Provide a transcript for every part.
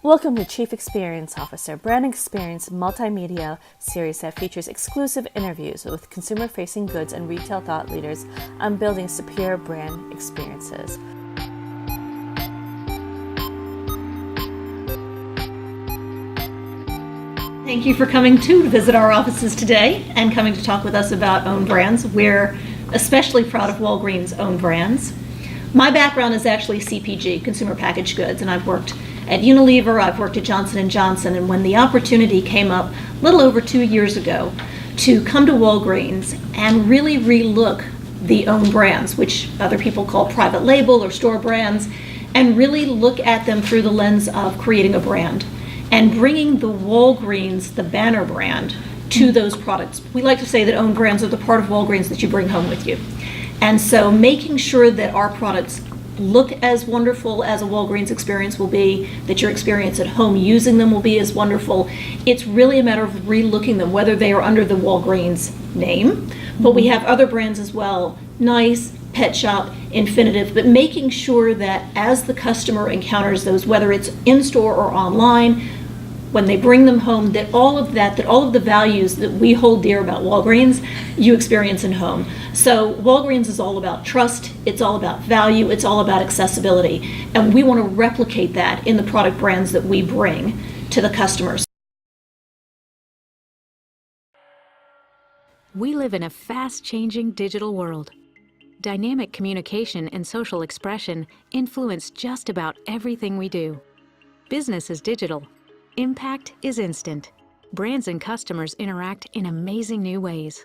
Welcome to Chief Experience Officer, Brand Experience Multimedia series that features exclusive interviews with consumer-facing goods and retail thought leaders on building superior brand experiences. Thank you for coming to visit our offices today and coming to talk with us about own brands. We're especially proud of Walgreens' own brands. My background is actually CPG, consumer packaged goods, and I've worked at Unilever, I've worked at Johnson & Johnson, and when the opportunity came up a little over 2 years ago to come to Walgreens and really relook the own brands, which other people call private label or store brands, and really look at them through the lens of creating a brand and bringing the Walgreens, the banner brand, to those products. We like to say that own brands are the part of Walgreens that you bring home with you. And so making sure that our products look as wonderful as a Walgreens experience will be, that your experience at home using them will be as wonderful. It's really a matter of relooking them, whether they are under the Walgreens name, but we have other brands as well, Nice, Pet Shop, Infinitive, but making sure that as the customer encounters those, whether it's in-store or online, when they bring them home, that all of the values that we hold dear about Walgreens, you experience in home. So Walgreens is all about trust, it's all about value, it's all about accessibility, and we want to replicate that in the product brands that we bring to the customers. We live in a fast-changing digital world. Dynamic communication and social expression influence just about everything we do. Business is digital. Impact is instant. Brands and customers interact in amazing new ways.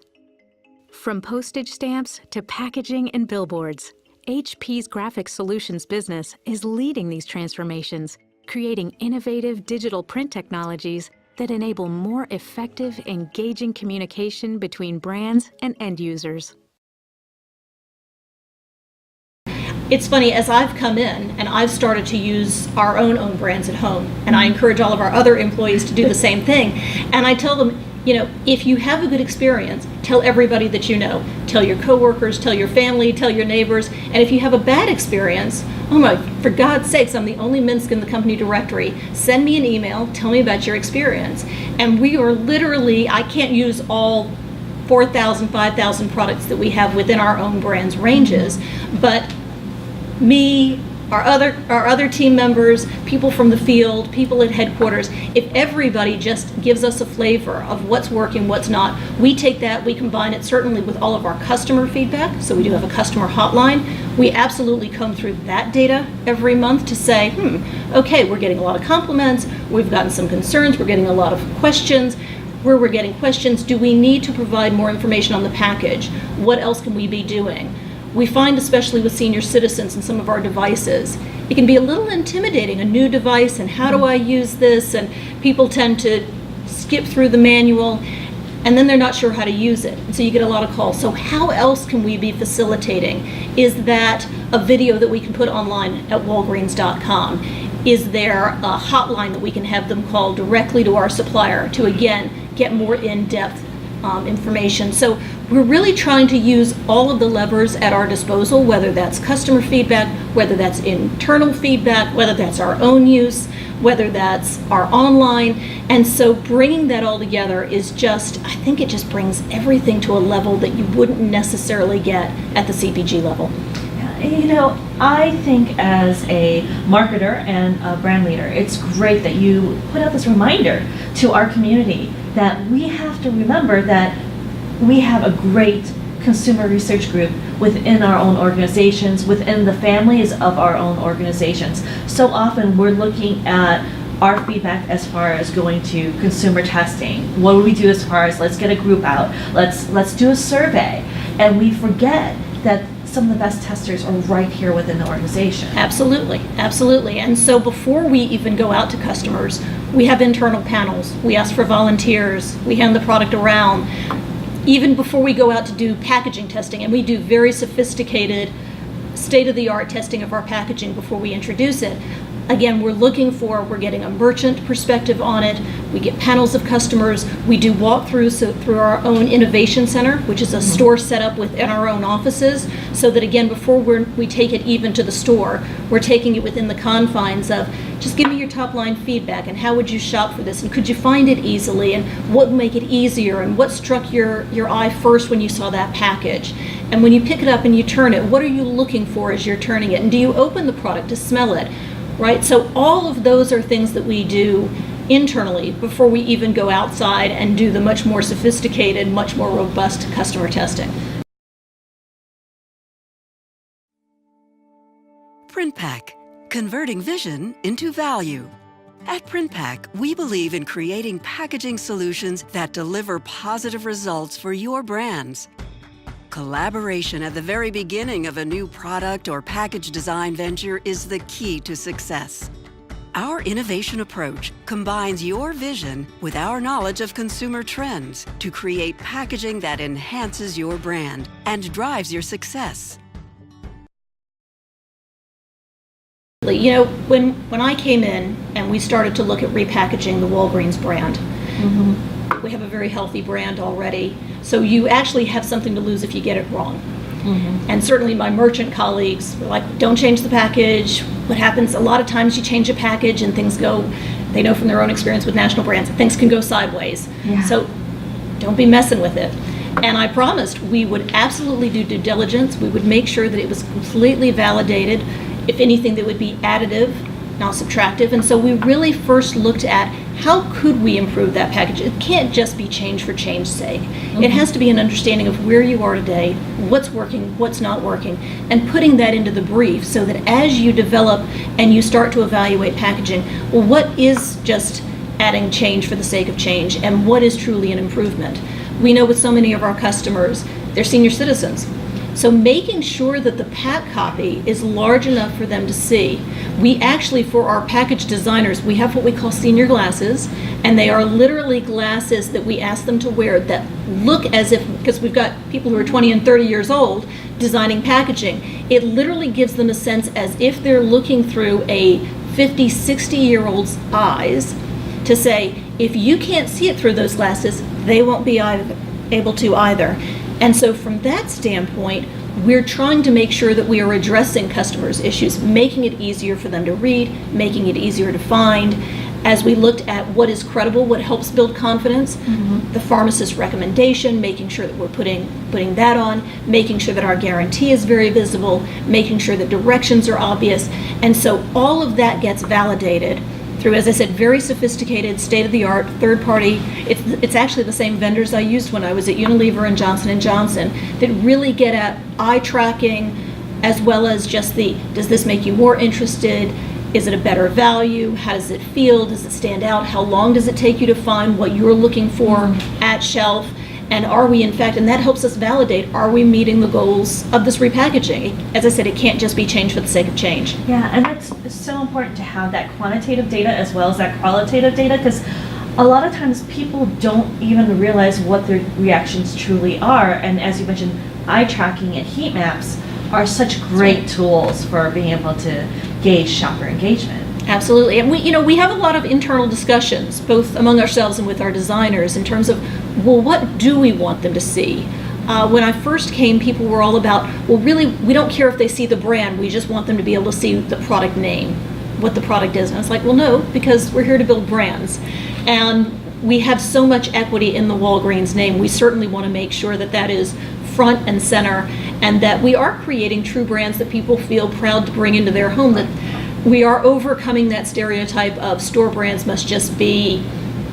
From postage stamps to packaging and billboards, HP's Graphic Solutions business is leading these transformations, creating innovative digital print technologies that enable more effective, engaging communication between brands and end users. It's funny, as I've come in and I've started to use our own brands at home, and I encourage all of our other employees to do the same thing, and I tell them, if you have a good experience, tell everybody that you know. Tell your coworkers, tell your family, tell your neighbors, and if you have a bad experience, for God's sakes, I'm the only Minsk in the company directory. Send me an email, tell me about your experience. And we are literally, I can't use all 4,000, 5,000 products that we have within our own brands ranges, but me, our other team members, people from the field, people at headquarters, if everybody just gives us a flavor of what's working, what's not, we take that, we combine it certainly with all of our customer feedback, so we do have a customer hotline. We absolutely comb through that data every month to say, okay, we're getting a lot of compliments, we've gotten some concerns, we're getting a lot of questions. Where we're getting questions, do we need to provide more information on the package? What else can we be doing? We find, especially with senior citizens and some of our devices, it can be a little intimidating, a new device, and how do I use this? And people tend to skip through the manual, and then they're not sure how to use it. And so you get a lot of calls. So how else can we be facilitating? Is that a video that we can put online at walgreens.com? Is there a hotline that we can have them call directly to our supplier to, again, get more in-depth information? So we're really trying to use all of the levers at our disposal, whether that's customer feedback, whether that's internal feedback, whether that's our own use, whether that's our online. And so bringing that all together is I think it just brings everything to a level that you wouldn't necessarily get at the CPG level. I think as a marketer and a brand leader, it's great that you put out this reminder to our community that we have to remember that we have a great consumer research group within our own organizations, within the families of our own organizations. So often we're looking at our feedback as far as going to consumer testing. What do we do as far as let's get a group out, let's do a survey, and we forget that some of the best testers are right here within the organization. Absolutely. And so before we even go out to customers, we have internal panels. We ask for volunteers. We hand the product around. Even before we go out to do packaging testing, and we do very sophisticated, state-of-the-art testing of our packaging before we introduce it. Again, we're getting a merchant perspective on it, We get panels of customers. We do walkthroughs through our own innovation center, which is a store set up within our own offices, so that again, before we take it even to the store, we're taking it within the confines of just give me your top line feedback and how would you shop for this and could you find it easily and what would make it easier and what struck your eye first when you saw that package. And when you pick it up and you turn it, what are you looking for as you're turning it? And do you open the product to smell it? Right? So all of those are things that we do internally before we even go outside and do the much more sophisticated, much more robust customer testing. PrintPack, converting vision into value. At PrintPack, we believe in creating packaging solutions that deliver positive results for your brands. Collaboration at the very beginning of a new product or package design venture is the key to success. Our innovation approach combines your vision with our knowledge of consumer trends to create packaging that enhances your brand and drives your success. You know, when I came in and we started to look at repackaging the Walgreens brand, we have a very healthy brand already, so you actually have something to lose if you get it wrong. And certainly my merchant colleagues were like, don't change the package. What happens, a lot of times you change a package and things go, they know from their own experience with national brands, things can go sideways. So don't be messing with it. And I promised we would absolutely do due diligence. We would make sure that it was completely validated. If anything, that would be additive, not subtractive. And so we really first looked at how could we improve that package. It can't just be change for change's sake. It has to be an understanding of where you are today, what's working, what's not working, and putting that into the brief so that as you develop and you start to evaluate packaging, well, what is just adding change for the sake of change and what is truly an improvement? We know with so many of our customers, they're senior citizens. So making sure that the pack copy is large enough for them to see. We actually, for our package designers, we have what we call senior glasses, and they are literally glasses that we ask them to wear that look as if, because we've got people who are 20 and 30 years old designing packaging, it literally gives them a sense as if they're looking through a 50, 60-year-old's eyes to say, if you can't see it through those glasses, they won't be able to either. And so from that standpoint, we're trying to make sure that we are addressing customers' issues, making it easier for them to read, making it easier to find. As we looked at what is credible, what helps build confidence, the pharmacist's recommendation, making sure that we're putting that on, making sure that our guarantee is very visible, making sure that directions are obvious. And so all of that gets validated through, as I said, very sophisticated, state-of-the-art, third-party. It's actually the same vendors I used when I was at Unilever and Johnson & Johnson that really get at eye tracking as well as just does this make you more interested? Is it a better value? How does it feel? Does it stand out? How long does it take you to find what you're looking for at shelf? And are we in fact, and that helps us validate, are we meeting the goals of this repackaging? As I said, it can't just be change for the sake of change. Yeah, and it's so important to have that quantitative data as well as that qualitative data, because a lot of times people don't even realize what their reactions truly are. And as you mentioned, eye tracking and heat maps are such great tools for being able to gauge shopper engagement. Absolutely, and we have a lot of internal discussions, both among ourselves and with our designers, in terms of, well, what do we want them to see? When I first came, people were all about, well, really, we don't care if they see the brand, we just want them to be able to see the product name, what the product is. And I was like, well, no, because we're here to build brands. And we have so much equity in the Walgreens name, we certainly want to make sure that that is front and center, and that we are creating true brands that people feel proud to bring into their home, that we are overcoming that stereotype of store brands must just be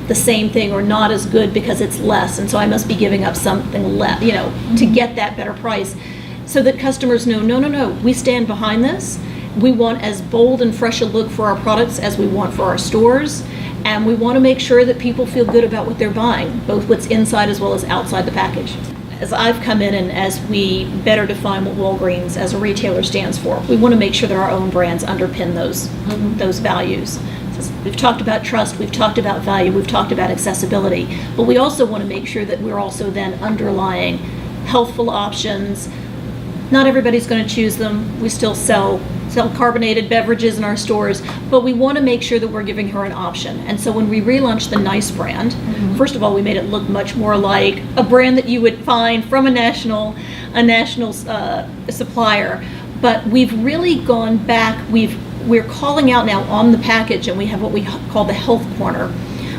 the same thing or not as good because it's less, and so I must be giving up something less, to get that better price. So that customers know, no, we stand behind this. We want as bold and fresh a look for our products as we want for our stores, and we want to make sure that people feel good about what they're buying, both what's inside as well as outside the package. As I've come in and as we better define what Walgreens as a retailer stands for, we want to make sure that our own brands underpin those values. So we've talked about trust, we've talked about value, we've talked about accessibility, but we also want to make sure that we're also then underlying healthful options. Not everybody's going to choose them. We still sell sell carbonated beverages in our stores, but we want to make sure that we're giving her an option. And so when we relaunched the Nice brand, first of all, we made it look much more like a brand that you would find from a national supplier. But we've really gone back. We're calling out now on the package, and we have what we call the health corner,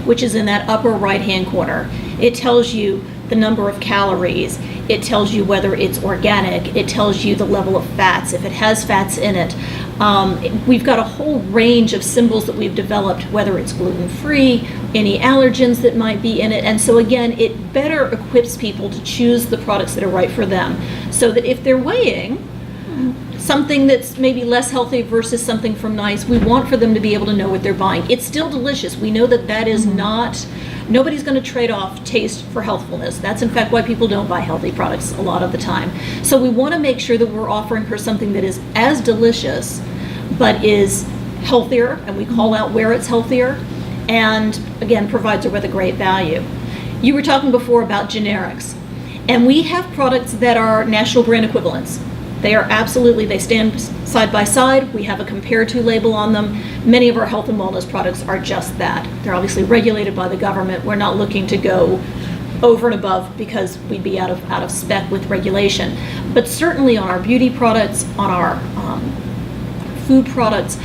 which is in that upper right-hand corner. It tells you the number of calories. It tells you whether it's organic. It tells you the level of fats, if it has fats in it. We've got a whole range of symbols that we've developed, whether it's gluten-free, any allergens that might be in it. And so again, it better equips people to choose the products that are right for them, so that if they're weighing something that's maybe less healthy versus something from Nice, we want for them to be able to know what they're buying. It's still delicious. We know that that is not, nobody's going to trade off taste for healthfulness. That's in fact why people don't buy healthy products a lot of the time. So we want to make sure that we're offering her something that is as delicious, but is healthier, and we call out where it's healthier, and again, provides her with a great value. You were talking before about generics, and we have products that are national brand equivalents. They are absolutely, they stand side by side. We have a compare to label on them. Many of our health and wellness products are just that. They're obviously regulated by the government. We're not looking to go over and above because we'd be out of spec with regulation. But certainly on our beauty products, on our food products,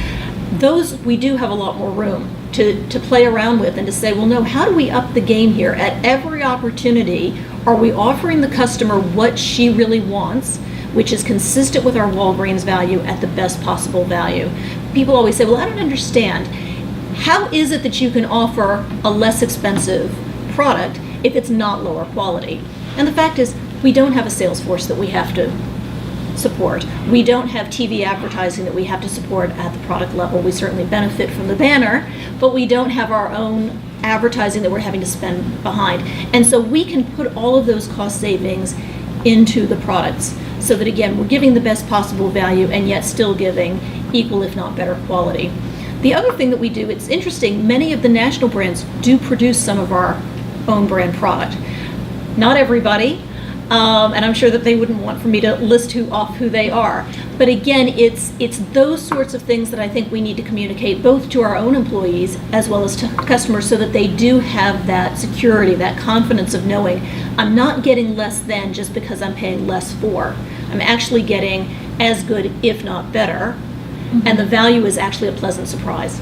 those we do have a lot more room to play around with and to say, well, no, how do we up the game here? At every opportunity, are we offering the customer what she really wants, which is consistent with our Walgreens value at the best possible value? People always say, well, I don't understand. How is it that you can offer a less expensive product if it's not lower quality? And the fact is, we don't have a sales force that we have to support. We don't have TV advertising that we have to support at the product level. We certainly benefit from the banner, but we don't have our own advertising that we're having to spend behind. And so we can put all of those cost savings into the products, so that again, we're giving the best possible value and yet still giving equal if not better quality. The other thing that we do, it's interesting, many of the national brands do produce some of our own brand product. Not everybody, and I'm sure that they wouldn't want for me to list off who they are. But again, it's those sorts of things that I think we need to communicate both to our own employees as well as to customers, so that they do have that security, that confidence of knowing I'm not getting less than just because I'm paying less for. I'm actually getting as good, if not better, and the value is actually a pleasant surprise.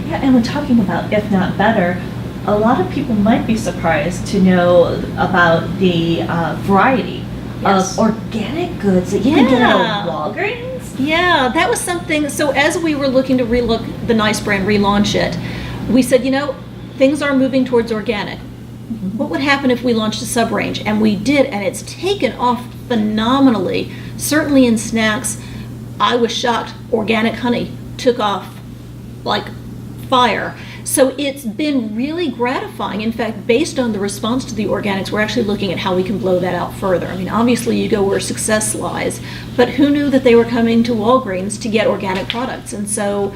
Yeah, and when talking about if not better, a lot of people might be surprised to know about the variety of organic goods that you can get at Walgreens. Yeah, that was something. So as we were looking to relook the Nice brand, relaunch it, we said, things are moving towards organic. What would happen if we launched a sub-range? And we did, and it's taken off phenomenally. Certainly in snacks, I was shocked. Organic honey took off like fire. So it's been really gratifying. In fact, based on the response to the organics, we're actually looking at how we can blow that out further. I mean, obviously you go where success lies, but who knew that they were coming to Walgreens to get organic products? And so,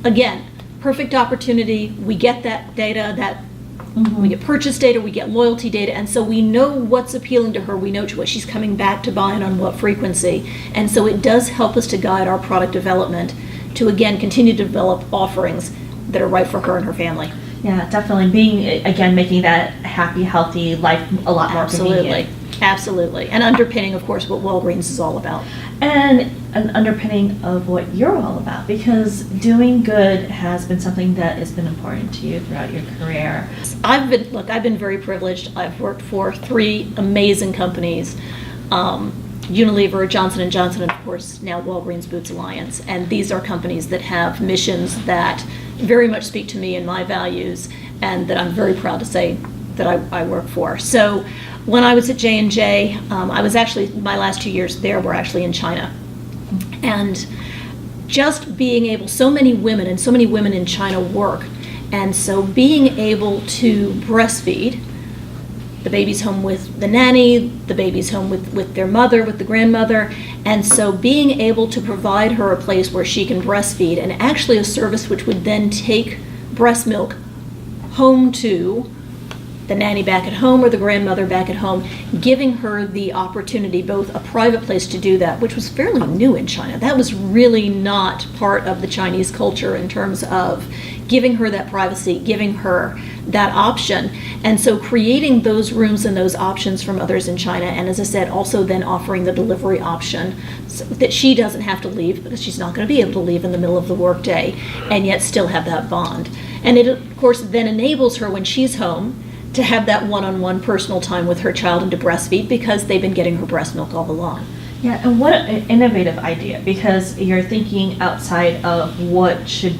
again, perfect opportunity. We get that data, we get purchase data, we get loyalty data, and so we know what's appealing to her. We know what she's coming back to buy and on what frequency. And so it does help us to guide our product development to, again, continue to develop offerings that are right for her and her family. Yeah, definitely. Making that happy, healthy life a lot more convenient. Absolutely. And underpinning, of course, what Walgreens is all about. And an underpinning of what you're all about, because doing good has been something that has been important to you throughout your career. I've been very privileged. I've worked for 3 amazing companies. Unilever, Johnson & Johnson, and of course now Walgreens Boots Alliance. And these are companies that have missions that very much speak to me and my values, and that I'm very proud to say that I work for. So when I was at J&J, I was actually, my last 2 years there were actually in China. And just being able, so many women in China work, and so being able to breastfeed, the baby's home with the nanny, the baby's home with their mother, with the grandmother, and so being able to provide her a place where she can breastfeed, and actually a service which would then take breast milk home to the nanny back at home or the grandmother back at home, giving her the opportunity, both a private place to do that, which was fairly new in China. That was really not part of the Chinese culture in terms of giving her that privacy, giving her that option. And so creating those rooms and those options from others in China, and as I said, also then offering the delivery option so that she doesn't have to leave, because she's not going to be able to leave in the middle of the workday, and yet still have that bond. And it, of course, then enables her when she's home to have that one-on-one personal time with her child and to breastfeed, because they've been getting her breast milk all along. Yeah, and what an innovative idea, because you're thinking outside of what should,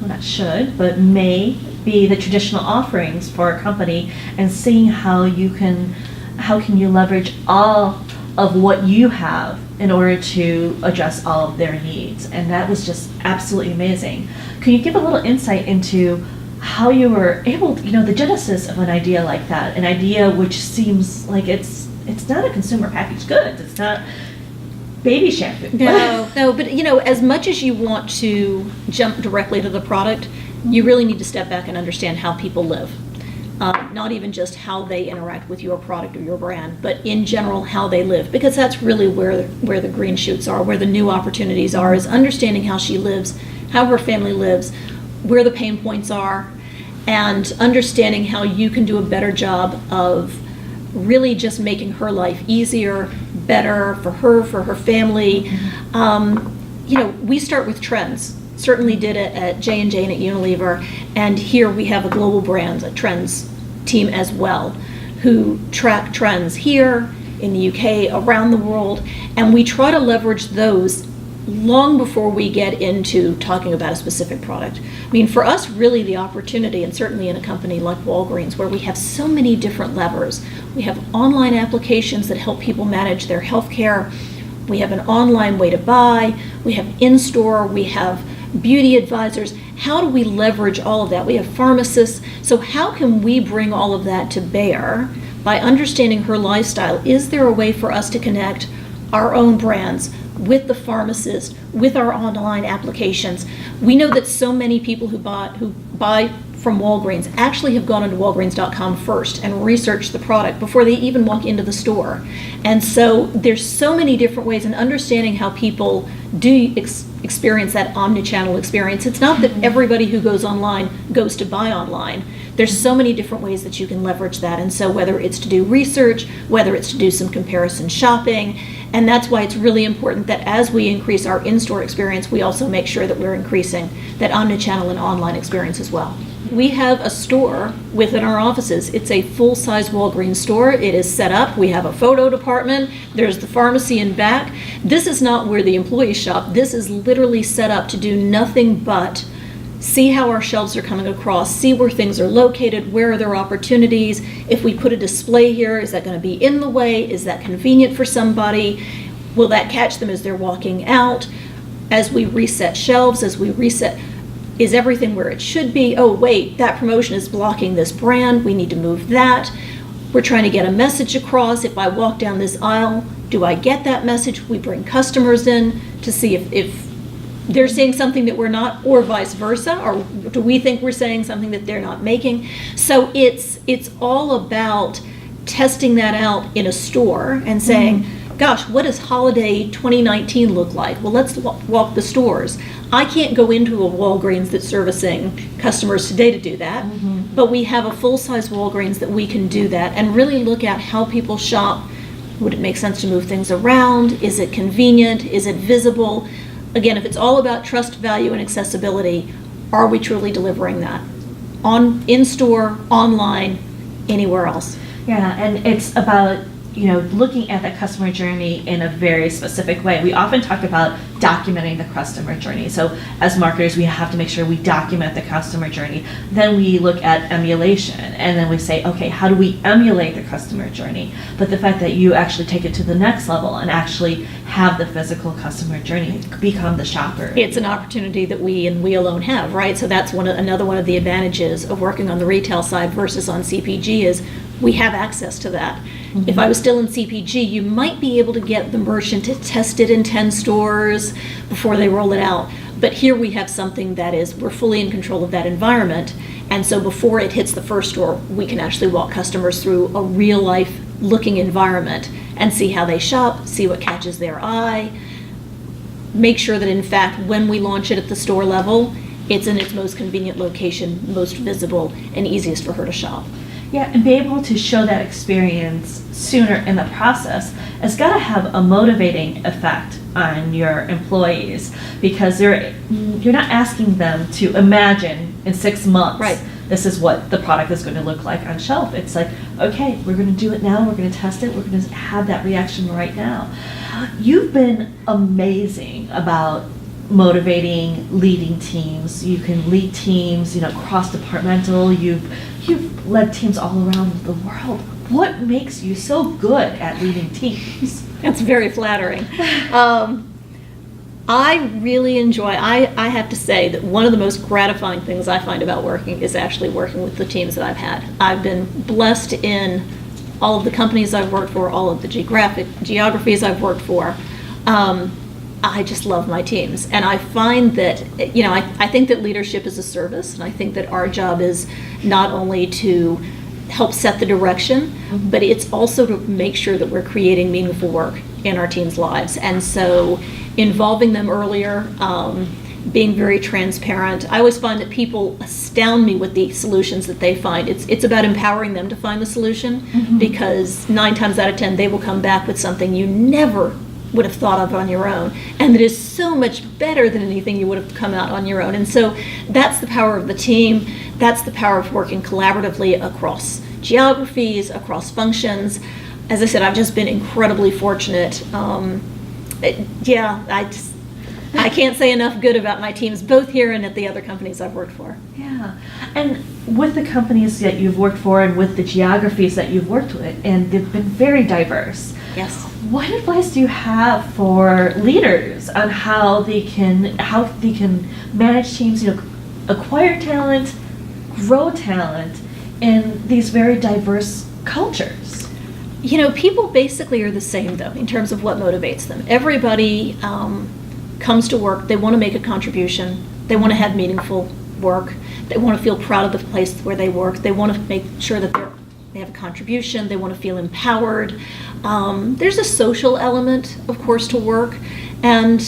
well, not should, but may be the traditional offerings for a company, and seeing how can you leverage all of what you have in order to address all of their needs. And that was just absolutely amazing. Can you give a little insight into how you were able to, the genesis of an idea like that, an idea which seems like it's not a consumer packaged goods, it's not baby shampoo. No, but as much as you want to jump directly to the product, you really need to step back and understand how people live. Not even just how they interact with your product or your brand, but in general how they live, because that's really where the green shoots are, where the new opportunities are, is understanding how she lives, how her family lives, where the pain points are, and understanding how you can do a better job of really just making her life easier, better for her family. We start with trends. Certainly did it at J&J and at Unilever, and here we have a global brands, a trends team as well, who track trends here in the UK, around the world, and we try to leverage those long before we get into talking about a specific product. I mean, for us, really the opportunity, and certainly in a company like Walgreens, where we have so many different levers. We have online applications that help people manage their healthcare. We have an online way to buy. We have in-store. We have beauty advisors. How do we leverage all of that? We have pharmacists. So how can we bring all of that to bear by understanding her lifestyle? Is there a way for us to connect our own brands with the pharmacist, with our online applications? We know that so many people who buy from Walgreens actually have gone onto Walgreens.com first and researched the product before they even walk into the store. And so there's so many different ways, and understanding how people do experience that omni-channel experience. It's not that everybody who goes online goes to buy online. There's so many different ways that you can leverage that. And so whether it's to do research, whether it's to do some comparison shopping, and that's why it's really important that as we increase our in-store experience, we also make sure that we're increasing that omni-channel and online experience as well. We have a store within our offices. It's a full-size Walgreens store. It is set up. We have a photo department. There's the pharmacy in back. This is not where the employees shop. This is literally set up to do nothing but see how our shelves are coming across, see where things are located, where are there opportunities. If we put a display here, is that going to be in the way? Is that convenient for somebody? Will that catch them as they're walking out? As we reset shelves, is everything where it should be? Oh, wait, that promotion is blocking this brand. We need to move that. We're trying to get a message across. If I walk down this aisle, do I get that message? We bring customers in to see if they're saying something that we're not, or vice versa, or do we think we're saying something that they're not making? So it's all about testing that out in a store and saying, gosh, what does holiday 2019 look like? Well, let's walk the stores. I can't go into a Walgreens that's servicing customers today to do that, but we have a full-size Walgreens that we can do that and really look at how people shop. Would it make sense to move things around? Is it convenient? Is it visible? Again, if it's all about trust, value, and accessibility, are we truly delivering that? In-store, online, anywhere else? Yeah, and it's about looking at that customer journey in a very specific way. We often talk about documenting the customer journey. So as marketers, we have to make sure we document the customer journey. Then we look at emulation, and then we say, okay, how do we emulate the customer journey? But the fact that you actually take it to the next level and actually have the physical customer journey become the shopper. It's an opportunity that we alone have, right? So that's another one of the advantages of working on the retail side versus on CPG is we have access to that. If I was still in CPG, you might be able to get the merchant to test it in 10 stores, things before they roll it out. But here we have something that is, we're fully in control of that environment. And so before it hits the first store, we can actually walk customers through a real life looking environment and see how they shop, see what catches their eye, make sure that in fact when we launch it at the store level, it's in its most convenient location, most visible, and easiest for her to shop. Yeah, and be able to show that experience sooner in the process has got to have a motivating effect on your employees, because you're not asking them to imagine in 6 months, Right. this is what the product is going to look like on shelf. It's like, okay, we're going to do it now, we're going to test it, we're going to have that reaction right now. You've been amazing about motivating, leading teams. You can lead teams, cross-departmental. You've led teams all around the world. What makes you so good at leading teams? That's very flattering. I really enjoy, I have to say that one of the most gratifying things I find about working is actually working with the teams that I've had. I've been blessed in all of the companies I've worked for, all of the geographies I've worked for. I just love my teams. And I find that, I think that leadership is a service, and I think that our job is not only to help set the direction, but it's also to make sure that we're creating meaningful work in our teams' lives. And so involving them earlier, being very transparent. I always find that people astound me with the solutions that they find. It's about empowering them to find the solution, because 9 times out of 10 they will come back with something you never would have thought of on your own, and that is so much better than anything you would have come out on your own. And so that's the power of the team. That's the power of working collaboratively across geographies, across functions. As I said, I've just been incredibly fortunate. I can't say enough good about my teams, both here and at the other companies I've worked for. Yeah, and with the companies that you've worked for and with the geographies that you've worked with, and they've been very diverse. Yes. What advice do you have for leaders on how they can manage teams, acquire talent, grow talent in these very diverse cultures? People basically are the same, though, in terms of what motivates them. Everybody comes to work, they want to make a contribution, they want to have meaningful work, they want to feel proud of the place where they work, they want to make sure that they have a contribution, they want to feel empowered. There's a social element, of course, to work, and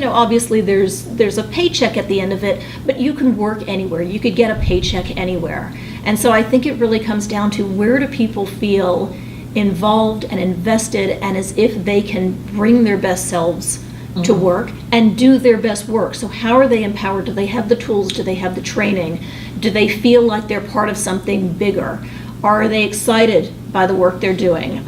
obviously there's a paycheck at the end of it, but you can work anywhere, you could get a paycheck anywhere. And so I think it really comes down to, where do people feel involved and invested, and as if they can bring their best selves to work and do their best work. So how are they empowered? Do they have the tools? Do they have the training? Do they feel like they're part of something bigger? Are they excited by the work they're doing?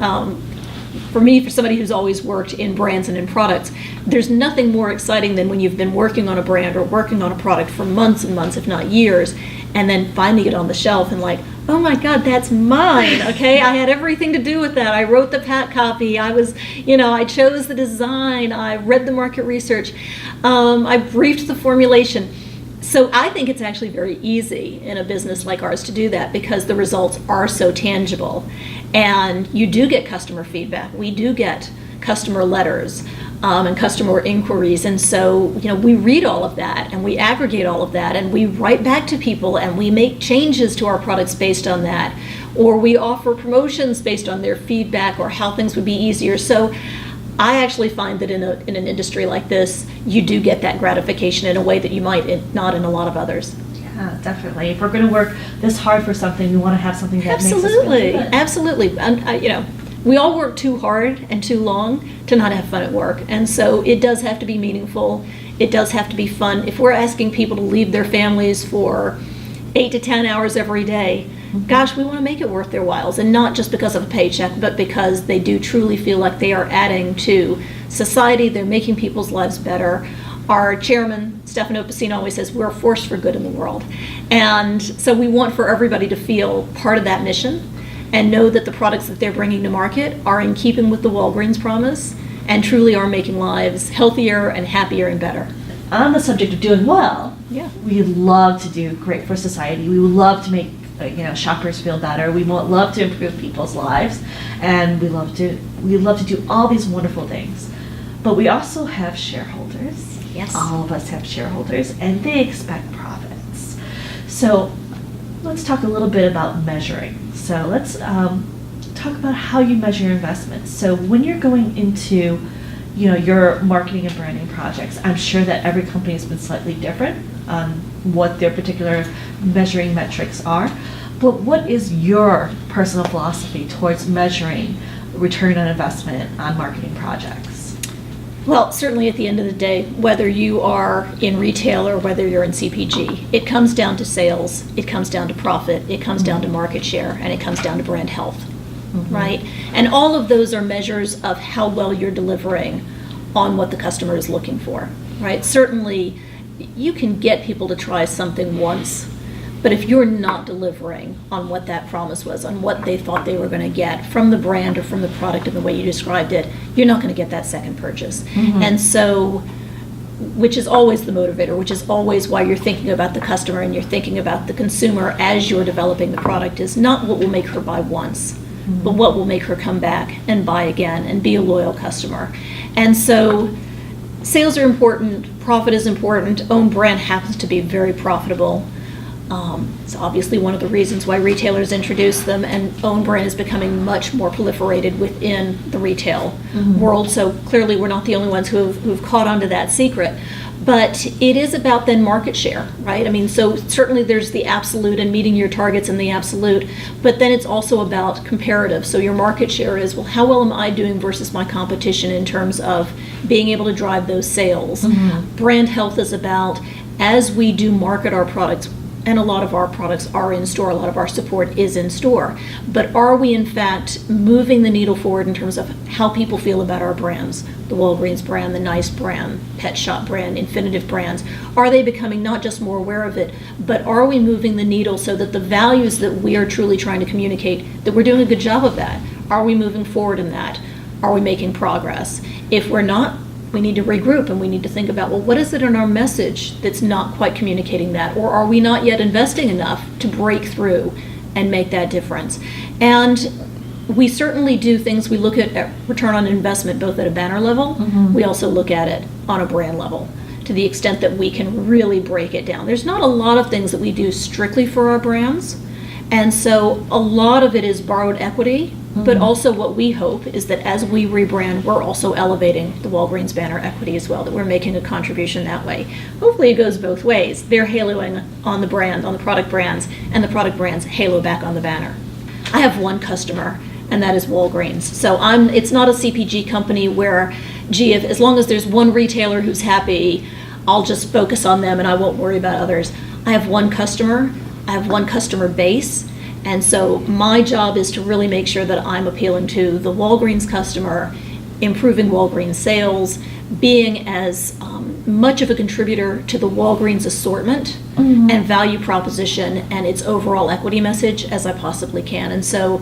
For me, for somebody who's always worked in brands and in products, there's nothing more exciting than when you've been working on a brand or working on a product for months and months, if not years, and then finding it on the shelf and like, oh my God, that's mine, okay? I had everything to do with that. I wrote the pat copy. I chose the design. I read the market research. I briefed the formulation. So I think it's actually very easy in a business like ours to do that, because the results are so tangible. And you do get customer feedback. We do get customer letters and customer inquiries. And so, we read all of that and we aggregate all of that and we write back to people and we make changes to our products based on that, or we offer promotions based on their feedback or how things would be easier. So I actually find that in an industry like this, you do get that gratification in a way that you might not in a lot and others. Yeah, definitely. If we're going to work this hard for something, we want to have something that makes us feel good. Absolutely. And we all work too hard and too long to not have fun at work. And so it does have to be meaningful. It does have to be fun. If we're asking people to leave their families for 8 to 10 hours every day, gosh, we want to make it worth their whiles, and not just because of a paycheck, but because they do truly feel like they are adding to society, they're making people's lives better. Our chairman, Stefano Pacino, always says we're a force for good in the world. And so we want for everybody to feel part of that mission and know that the products that they're bringing to market are in keeping with the Walgreens promise and truly are making lives healthier and happier and better. On the subject of doing well, Yeah. we love to do great for society. We would love to make shoppers feel better. We love to improve people's lives, and we love to do all these wonderful things. But we also have shareholders. Yes. All of us have shareholders, and they expect profits. So let's talk a little bit about measuring. So let's talk about how you measure your investments. So when you're going into, your marketing and branding projects, I'm sure that every company has been slightly different on what their particular measuring metrics are. But what is your personal philosophy towards measuring return on investment on marketing projects? Well, certainly at the end of the day, whether you are in retail or whether you're in CPG, it comes down to sales, it comes down to profit, it comes down to market share, and it comes down to brand health, right? And all of those are measures of how well you're delivering on what the customer is looking for, right? Certainly, you can get people to try something once, but if you're not delivering on what that promise was, on what they thought they were going to get from the brand or from the product in the way you described it, you're not going to get that second purchase. And so, which is always the motivator, which is always why you're thinking about the customer and you're thinking about the consumer as you're developing the product, is not what will make her buy once, but what will make her come back and buy again and be a loyal customer. And so sales are important, profit is important, own brand happens to be very profitable. It's obviously one of the reasons why retailers introduce them, and own brand is becoming much more proliferated within the retail world. So clearly we're not the only ones who've caught on to that secret. But it is about then market share, right? I mean, so certainly there's the absolute and meeting your targets in the absolute, but then it's also about comparative. So your market share is, well, how well am I doing versus my competition in terms of being able to drive those sales? Brand health is about, as we do market our products, and a lot of our products are in store, a lot of our support is in store, but are we in fact moving the needle forward in terms of how people feel about our brands? The Walgreens brand, the Nice brand, Pet Shop brand, Infinitive brands. Are they becoming not just more aware of it, but are we moving the needle so that the values that we are truly trying to communicate, that we're doing a good job of that? Are we moving forward in that? Are we making progress? If we're not, we need to regroup and we need to think about, well, what is it in our message that's not quite communicating that? Or are we not yet investing enough to break through and make that difference? And we certainly do things, we look at return on investment both at a banner level, we also look at it on a brand level to the extent that we can really break it down. There's not a lot of things that we do strictly for our brands, and so a lot of it is borrowed equity. But also what we hope is that as we rebrand, we're also elevating the Walgreens banner equity as well, that we're making a contribution that way. Hopefully it goes both ways. They're haloing on the brand, on the product brands, and the product brands halo back on the banner. I have one customer, and that is Walgreens. So it's not a CPG company where, gee, as long as there's one retailer who's happy, I'll just focus on them and I won't worry about others. I have one customer, I have one customer base, and so my job is to really make sure that I'm appealing to the Walgreens customer, improving Walgreens sales, being as much of a contributor to the Walgreens assortment and value proposition and its overall equity message as I possibly can. And so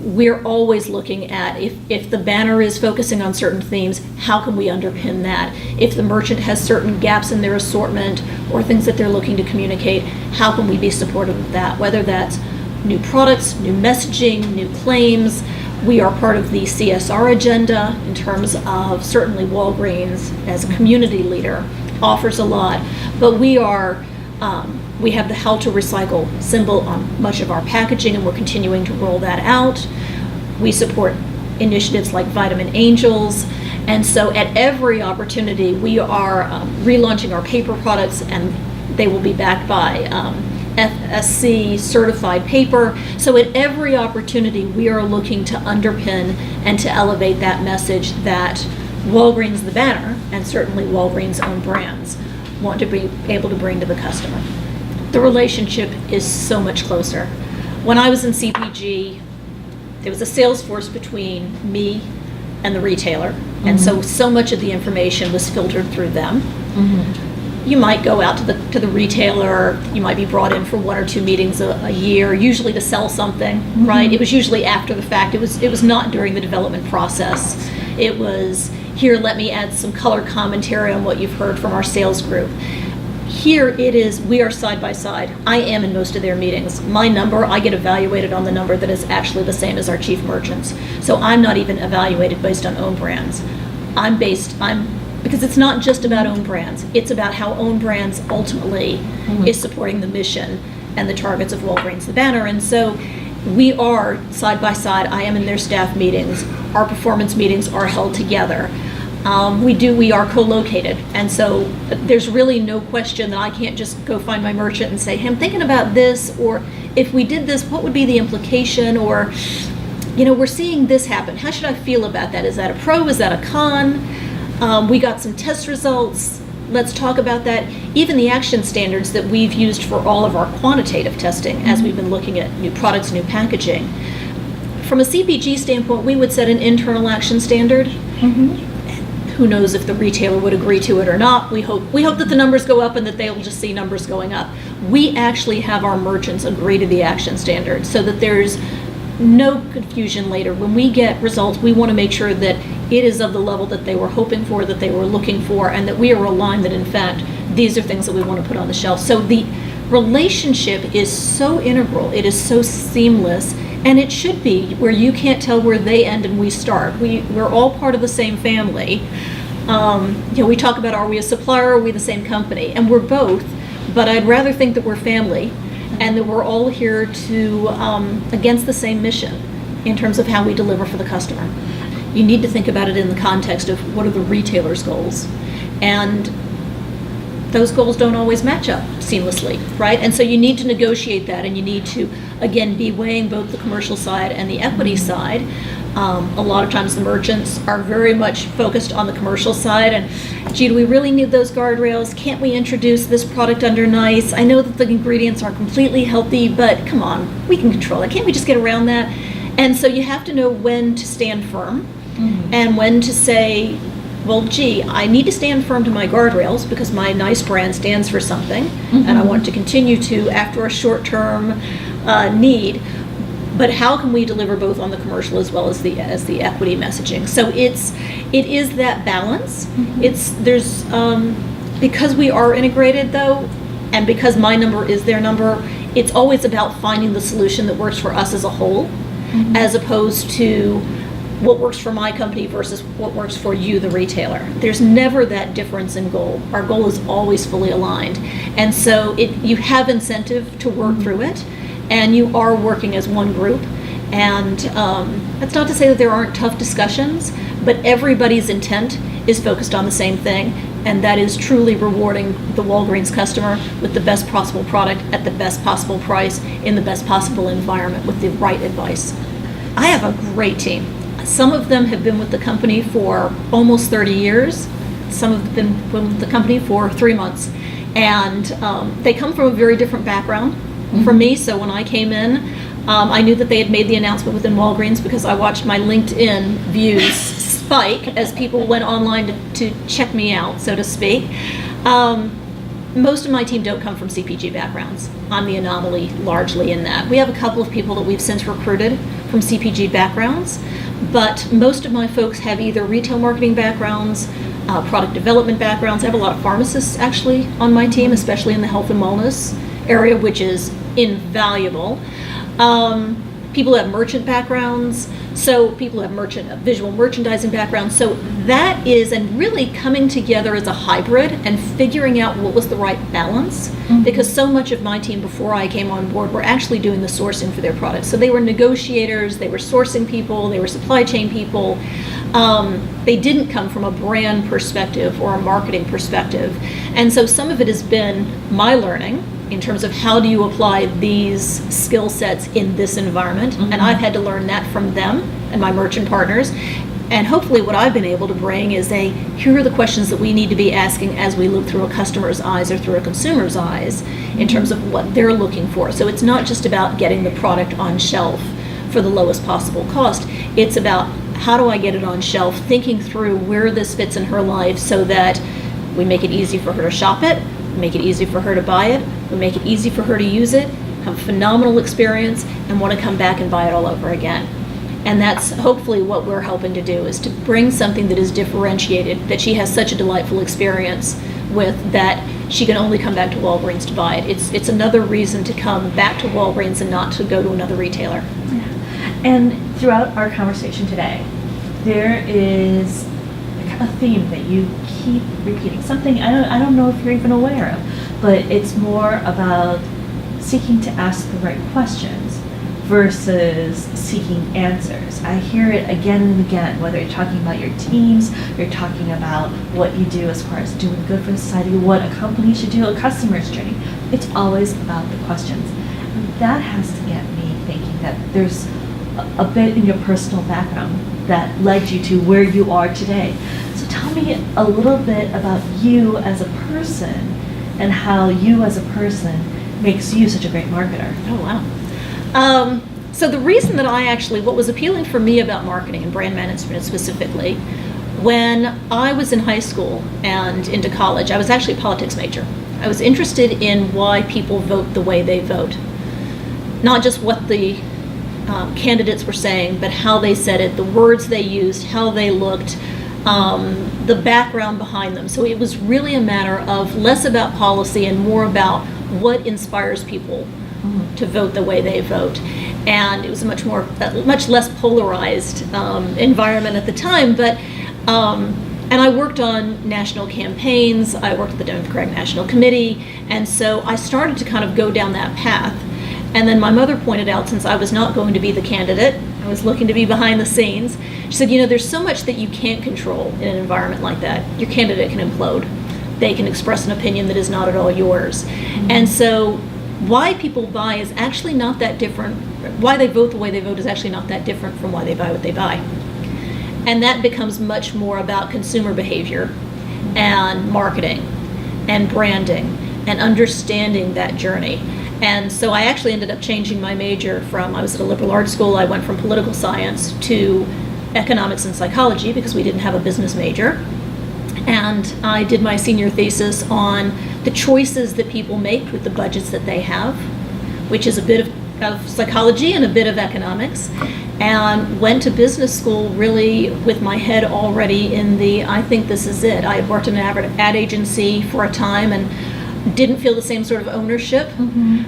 we're always looking at, if the banner is focusing on certain themes, how can we underpin that? If the merchant has certain gaps in their assortment or things that they're looking to communicate, how can we be supportive of that? Whether that's new products, new messaging, new claims. We are part of the CSR agenda in terms of certainly Walgreens as a community leader offers a lot, but we have the How to Recycle symbol on much of our packaging, and we're continuing to roll that out. We support initiatives like Vitamin Angels, and so at every opportunity we are relaunching our paper products, and they will be backed by FSC certified paper. So at every opportunity we are looking to underpin and to elevate that message that Walgreens the banner, and certainly Walgreens own brands, want to be able to bring to the customer. The relationship is so much closer. When I was in CPG, there was a sales force between me and the retailer, and so much of the information was filtered through them. You might go out to the retailer, you might be brought in for one or two meetings a year, usually to sell something, right? It was usually after the fact. It was not during the development process. It was, here, let me add some color commentary on what you've heard from our sales group. Here it is, we are side by side. I am in most of their meetings. My number, I get evaluated on the number that is actually the same as our chief merchants. So I'm not even evaluated based on own brands. because it's not just about own brands, it's about how own brands ultimately is supporting the mission and the targets of Walgreens, the banner. And so we are side by side. I am in their staff meetings. Our performance meetings are held together. We are co-located, and so there's really no question that I can't just go find my merchant and say, hey, I'm thinking about this, or if we did this, what would be the implication, or, we're seeing this happen. How should I feel about that? Is that a pro? Is that a con? We got some test results. Let's talk about that. Even the action standards that we've used for all of our quantitative testing as we've been looking at new products, new packaging. From a CPG standpoint, we would set an internal action standard. Who knows if the retailer would agree to it or not. We hope that the numbers go up and that they'll just see numbers going up. We actually have our merchants agree to the action standard so that there's no confusion later. When we get results, we want to make sure that it is of the level that they were hoping for, that they were looking for, and that we are aligned that in fact these are things that we want to put on the shelf. So the relationship is so integral, it is so seamless, and it should be, where you can't tell where they end and we start. We're all part of the same family. We talk about, are we a supplier or are we the same company? And we're both, but I'd rather think that we're family and that we're all here to against the same mission in terms of how we deliver for the customer. You need to think about it in the context of what are the retailer's goals. And those goals don't always match up seamlessly, right? And so you need to negotiate that, and you need to, again, be weighing both the commercial side and the equity side. A lot of times the merchants are very much focused on the commercial side, and gee, do we really need those guardrails? Can't we introduce this product under NICE? I know that the ingredients are completely healthy, but come on, we can control it. Can't we just get around that? And so you have to know when to stand firm and when to say, well, gee, I need to stand firm to my guardrails because my NICE brand stands for something, and I want to continue to after a short-term need. But how can we deliver both on the commercial as well as the equity messaging? So it is that balance. There's because we are integrated though, and because my number is their number, it's always about finding the solution that works for us as a whole, as opposed to what works for my company versus what works for you, the retailer. There's never that difference in goal. Our goal is always fully aligned. And so you have incentive to work through it, and you are working as one group. And that's not to say that there aren't tough discussions, but everybody's intent is focused on the same thing, and that is truly rewarding the Walgreens customer with the best possible product at the best possible price in the best possible environment with the right advice. I have a great team. Some of them have been with the company for almost 30 years. Some have been with the company for 3 months. And they come from a very different background from me. So when I came in, I knew that they had made the announcement within Walgreens because I watched my LinkedIn views spike as people went online to check me out, so to speak. Most of my team don't come from CPG backgrounds. I'm the anomaly largely in that. We have a couple of people that we've since recruited from CPG backgrounds, but most of my folks have either retail marketing backgrounds, product development backgrounds. I have a lot of pharmacists actually on my team, especially in the health and wellness area, which is invaluable. People who have merchant backgrounds, so people who have visual merchandising backgrounds. So that is, and really coming together as a hybrid and figuring out what was the right balance, because so much of my team before I came on board were actually doing the sourcing for their products. So they were negotiators, they were sourcing people, they were supply chain people. They didn't come from a brand perspective or a marketing perspective. And so some of it has been my learning in terms of how do you apply these skill sets in this environment. And I've had to learn that from them and my merchant partners. And hopefully what I've been able to bring is here are the questions that we need to be asking as we look through a customer's eyes or through a consumer's eyes in terms of what they're looking for. So it's not just about getting the product on shelf for the lowest possible cost. It's about how do I get it on shelf, thinking through where this fits in her life so that we make it easy for her to shop it, make it easy for her to buy it, we make it easy for her to use it, have a phenomenal experience, and want to come back and buy it all over again. And that's hopefully what we're helping to do, is to bring something that is differentiated, that she has such a delightful experience with, that she can only come back to Walgreens to buy it. It's another reason to come back to Walgreens and not to go to another retailer. Yeah. And throughout our conversation today, there is a a theme that you keep repeating? Something I don't know if you're even aware of, but it's more about seeking to ask the right questions versus seeking answers. I hear it again and again, whether you're talking about your teams, you're talking about what you do as far as doing good for society, what a company should do, a customer's journey. It's always about the questions. And that has to get me thinking that there's a bit in your personal background that led you to where you are today. So tell me a little bit about you as a person and how you as a person makes you such a great marketer. Oh, wow. So the reason that what was appealing for me about marketing and brand management specifically, when I was in high school and into college, I was actually a politics major. I was interested in why people vote the way they vote. Not just what the candidates were saying, but how they said it, the words they used, how they looked, the background behind them. So it was really a matter of less about policy and more about what inspires people to vote the way they vote. And it was a much less polarized environment at the time. But and I worked on national campaigns. I worked at the Democratic National Committee, and so I started to kind of go down that path. And then my mother pointed out, since I was not going to be the candidate, I was looking to be behind the scenes. She said, there's so much that you can't control in an environment like that. Your candidate can implode. They can express an opinion that is not at all yours. And so why people buy is actually not that different. Why they vote the way they vote is actually not that different from why they buy what they buy. And that becomes much more about consumer behavior and marketing and branding and understanding that journey. And so I actually ended up changing my major I was at a liberal arts school, I went from political science to economics and psychology because we didn't have a business major. And I did my senior thesis on the choices that people make with the budgets that they have, which is a bit of psychology and a bit of economics, and went to business school really with my head already in I think this is it. I had worked in an ad agency for a time and didn't feel the same sort of ownership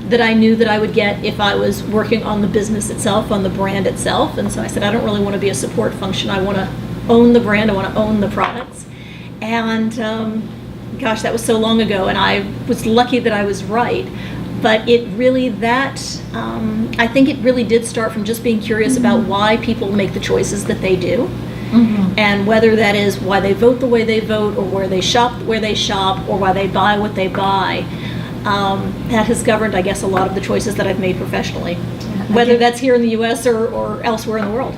that I knew that I would get if I was working on the business itself, on the brand itself. And so I said, I don't really want to be a support function. I want to own the brand. I want to own the products. And gosh, that was so long ago, and I was lucky that I was right. But it really, I think it really did start from just being curious about why people make the choices that they do. And whether that is why they vote the way they vote, or where they shop, or why they buy what they buy. That has governed, I guess, a lot of the choices that I've made professionally, whether that's here in the U.S. or elsewhere in the world.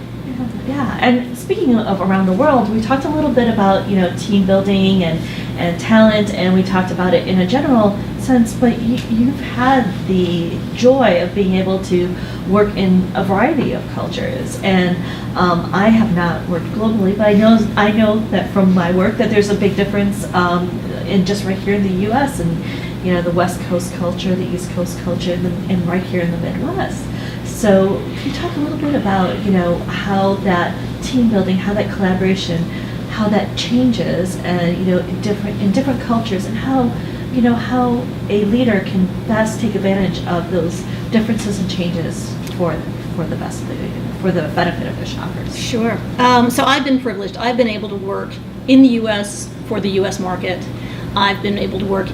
Yeah, and speaking of around the world, we talked a little bit about team building and talent, and we talked about it in a general sense, but you've had the joy of being able to work in a variety of cultures. And I have not worked globally, but I know that from my work that there's a big difference in just right here in the U.S. and the West Coast culture, the East Coast culture, and right here in the Midwest. So can you talk a little bit about how that team building, how that collaboration, how that changes, and in different cultures, and how a leader can best take advantage of those differences and changes for the benefit of their shoppers. Sure. So I've been privileged. I've been able to work in the U.S. for the U.S. market. I've been able to work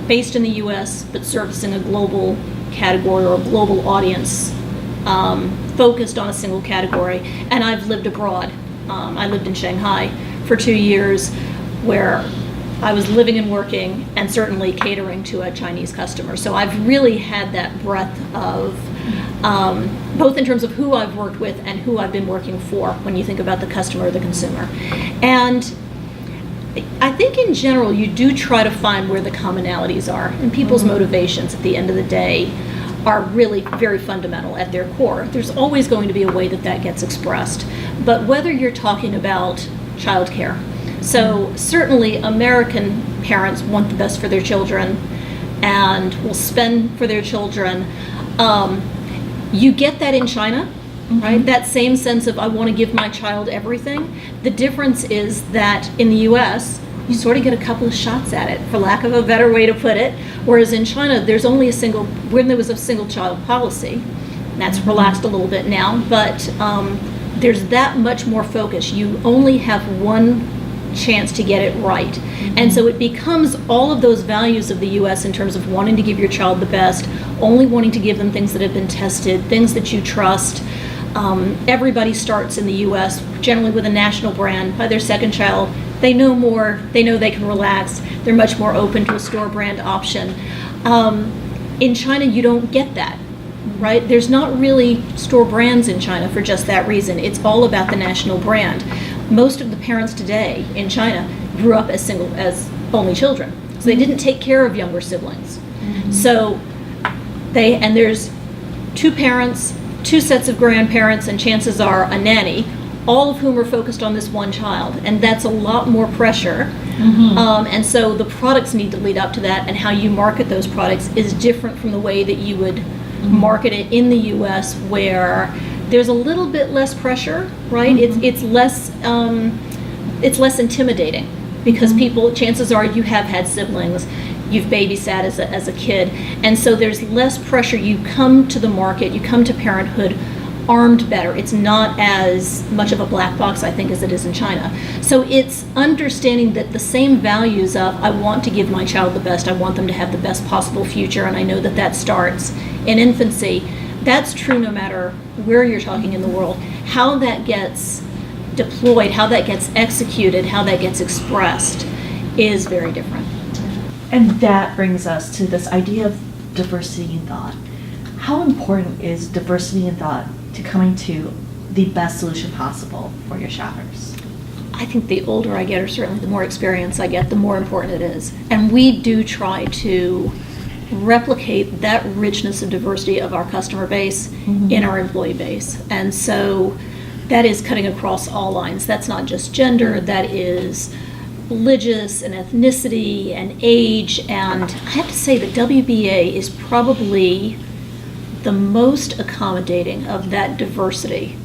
based in the U.S. but servicing a global category or a global audience, focused on a single category. And I've lived abroad. I lived in Shanghai for 2 years, where I was living and working and certainly catering to a Chinese customer. So I've really had that breadth of both in terms of who I've worked with and who I've been working for when you think about the customer or the consumer. And I think in general you do try to find where the commonalities are, and people's motivations at the end of the day are really very fundamental at their core. There's always going to be a way that gets expressed. But whether you're talking about childcare, so certainly American parents want the best for their children and will spend for their children. You get that in China, right? That same sense of I want to give my child everything. The difference is that in the US, you sort of get a couple of shots at it, for lack of a better way to put it. Whereas in China, when there was a single child policy, and that's relaxed a little bit now, but there's that much more focus. You only have one chance to get it right. And so it becomes all of those values of the US in terms of wanting to give your child the best, only wanting to give them things that have been tested, things that you trust. Everybody starts in the US generally with a national brand. By their second child, they know more, they know they can relax, they're much more open to a store brand option. In China, you don't get that, right? There's not really store brands in China for just that reason. It's all about the national brand. Most of the parents today in China grew up as only children, so they didn't take care of younger siblings. So there's two parents, two sets of grandparents, and chances are a nanny, all of whom are focused on this one child, and that's a lot more pressure. And so the products need to lead up to that, and how you market those products is different from the way that you would market it in the US, where there's a little bit less pressure, right? It's less intimidating, because people, chances are you have had siblings, you've babysat as a kid, and so there's less pressure. You come to the market, you come to parenthood armed better. It's not as much of a black box, I think, as it is in China. So it's understanding that the same values of, I want to give my child the best, I want them to have the best possible future, and I know that that starts in infancy. That's true no matter where you're talking in the world. How that gets deployed, how that gets executed, how that gets expressed is very different. And that brings us to this idea of diversity in thought. How important is diversity in thought to coming to the best solution possible for your shoppers? I think the older I get, or certainly the more experience I get, the more important it is. And we do try to replicate that richness of diversity of our customer base in our employee base. And so that is cutting across all lines. That's not just gender, that is religious and ethnicity and age. And I have to say that WBA is probably the most accommodating of that diversity,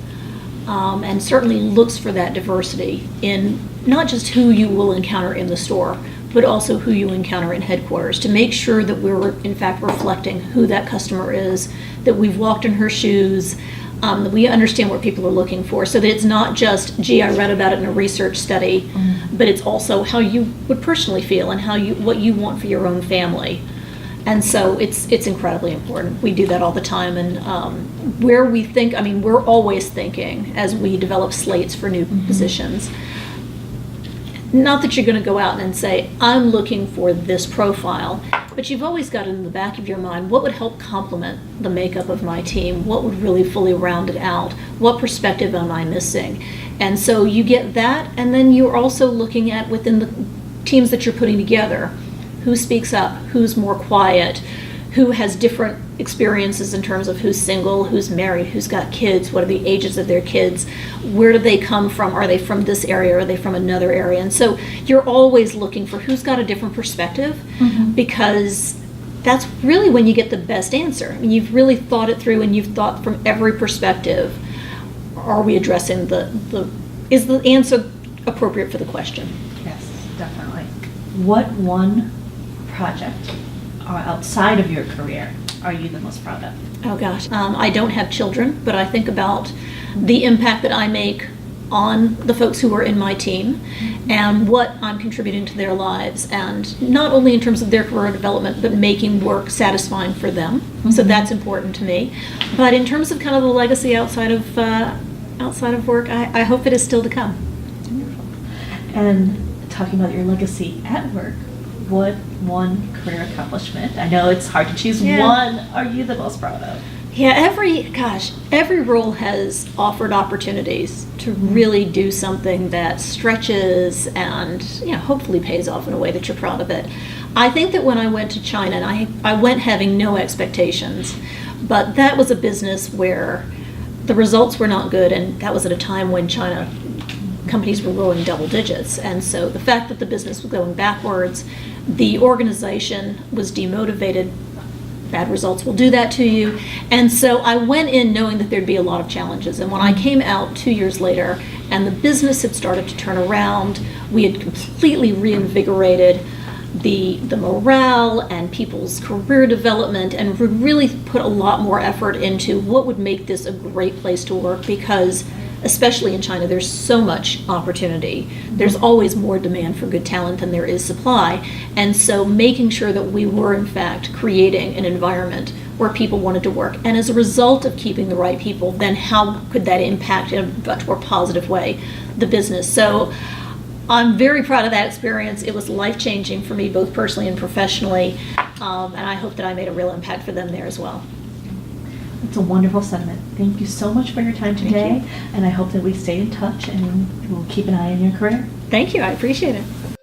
and certainly looks for that diversity in not just who you will encounter in the store, but also who you encounter in headquarters, to make sure that we're in fact reflecting who that customer is, that we've walked in her shoes, that we understand what people are looking for, so that it's not just, gee, I read about it in a research study, but it's also how you would personally feel and what you want for your own family. And so it's incredibly important. We do that all the time, and where we think, I mean, we're always thinking as we develop slates for new positions. Not that you're going to go out and say, I'm looking for this profile, but you've always got it in the back of your mind, what would help complement the makeup of my team? What would really fully round it out? What perspective am I missing? And so you get that, and then you're also looking at, within the teams that you're putting together, who speaks up, who's more quiet, who has different experiences in terms of who's single, who's married, who's got kids, what are the ages of their kids, where do they come from, are they from this area, are they from another area? And so you're always looking for who's got a different perspective, because that's really when you get the best answer. I mean, you've really thought it through, and you've thought from every perspective, are we addressing is the answer appropriate for the question? Yes, definitely. What one project outside of your career are you the most proud of? Oh gosh, I don't have children, but I think about the impact that I make on the folks who are in my team and what I'm contributing to their lives, and not only in terms of their career development, but making work satisfying for them. So that's important to me. But in terms of kind of the legacy outside of work, I hope it is still to come. And talking about your legacy at work, what one career accomplishment, I know it's hard to choose one, are you the most proud of? Yeah, every role has offered opportunities to really do something that stretches and hopefully pays off in a way that you're proud of it. I think that when I went to China, and I went having no expectations, but that was a business where the results were not good, and that was at a time when China companies were growing double digits. And so the fact that the business was going backwards, the organization was demotivated, bad results will do that to you. And so I went in knowing that there'd be a lot of challenges. And when I came out 2 years later and the business had started to turn around, we had completely reinvigorated the morale and people's career development, and really put a lot more effort into what would make this a great place to work, because especially in China, there's so much opportunity. There's always more demand for good talent than there is supply. And so making sure that we were, in fact, creating an environment where people wanted to work. And as a result of keeping the right people, then how could that impact in a much more positive way the business? So I'm very proud of that experience. It was life-changing for me, both personally and professionally. And I hope that I made a real impact for them there as well. It's a wonderful sentiment. Thank you so much for your time today, you. and I hope that we stay in touch and we'll keep an eye on your career. Thank you. I appreciate it.